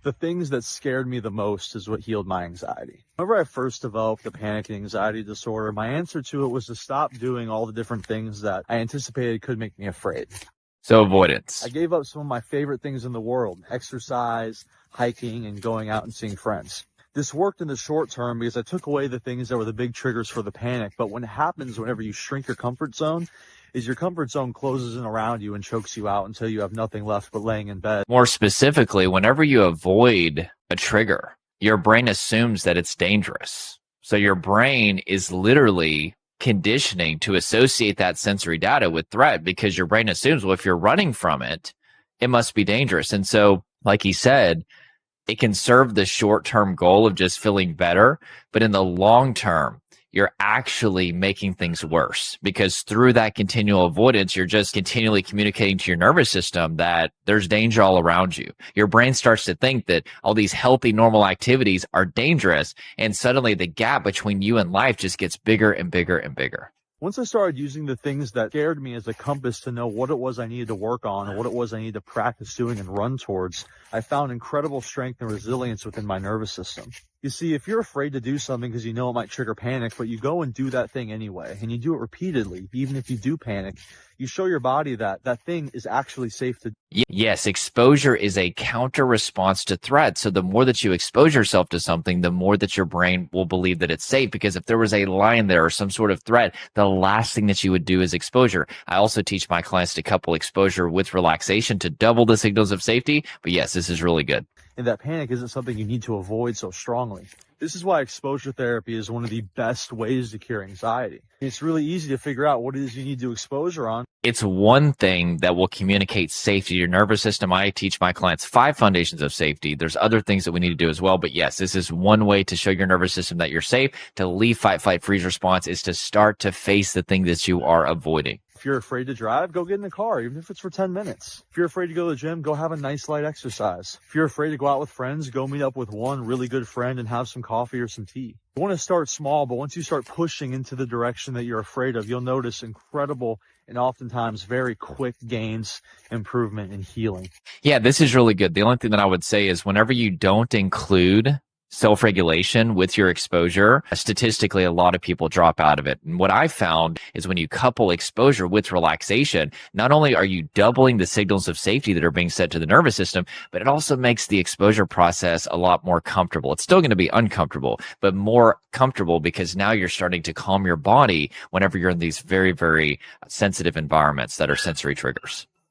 The things that scared me the most is what healed my anxiety. Whenever I first developed the panic and anxiety disorder, my answer to it was to stop doing all the different things that I anticipated could make me afraid. So avoidance. I gave up some of my favorite things in the world: exercise, hiking, and going out and seeing friends. This worked in the short term because I took away the things that were the big triggers for the panic. But what happens whenever you shrink your comfort zone is your comfort zone closes in around you and chokes you out until you have nothing left but laying in bed. More specifically, whenever you avoid a trigger, your brain assumes that it's dangerous. So your brain is literally conditioning to associate that sensory data with threat, because your brain assumes, well, if you're running from it, it must be dangerous. And so, like he said, it can serve the short-term goal of just feeling better, but in the long term, you're actually making things worse, because through that continual avoidance, you're just continually communicating to your nervous system that there's danger all around you. Your brain starts to think that all these healthy, normal activities are dangerous, and suddenly the gap between you and life just gets bigger and bigger and bigger. Once I started using the things that scared me as a compass to know what it was I needed to work on and what it was I needed to practice doing and run towards, I found incredible strength and resilience within my nervous system. You see, if you're afraid to do something because you know it might trigger panic, but you go and do that thing anyway, and you do it repeatedly, even if you do panic, you show your body that that thing is actually safe to do. Yes, exposure is a counter response to threat. So the more that you expose yourself to something, the more that your brain will believe that it's safe. Because if there was a lion there or some sort of threat, the last thing that you would do is exposure. I also teach my clients to couple exposure with relaxation to double the signals of safety. But yes, this is really good. And that panic isn't something you need to avoid so strongly. This is why exposure therapy is one of the best ways to cure anxiety. It's really easy to figure out what it is you need to exposure on. It's one thing that will communicate safety to your nervous system. I teach my clients 5 foundations of safety. There's other things that we need to do as well. But yes, this is one way to show your nervous system that you're safe. To leave fight, flight, freeze response is to start to face the thing that you are avoiding. If you're afraid to drive, go get in the car, even if it's for 10 minutes. If you're afraid to go to the gym, go have a nice light exercise. If you're afraid to go out with friends, go meet up with one really good friend and have some coffee or some tea. You want to start small, but once you start pushing into the direction that you're afraid of, you'll notice incredible and oftentimes very quick gains, improvement, and healing. Yeah, this is really good. The only thing that I would say is whenever you don't include self-regulation with your exposure, statistically, a lot of people drop out of it. And what I found is when you couple exposure with relaxation, not only are you doubling the signals of safety that are being sent to the nervous system, but it also makes the exposure process a lot more comfortable. It's still going to be uncomfortable, but more comfortable, because now you're starting to calm your body whenever you're in these very, very sensitive environments that are sensory triggers.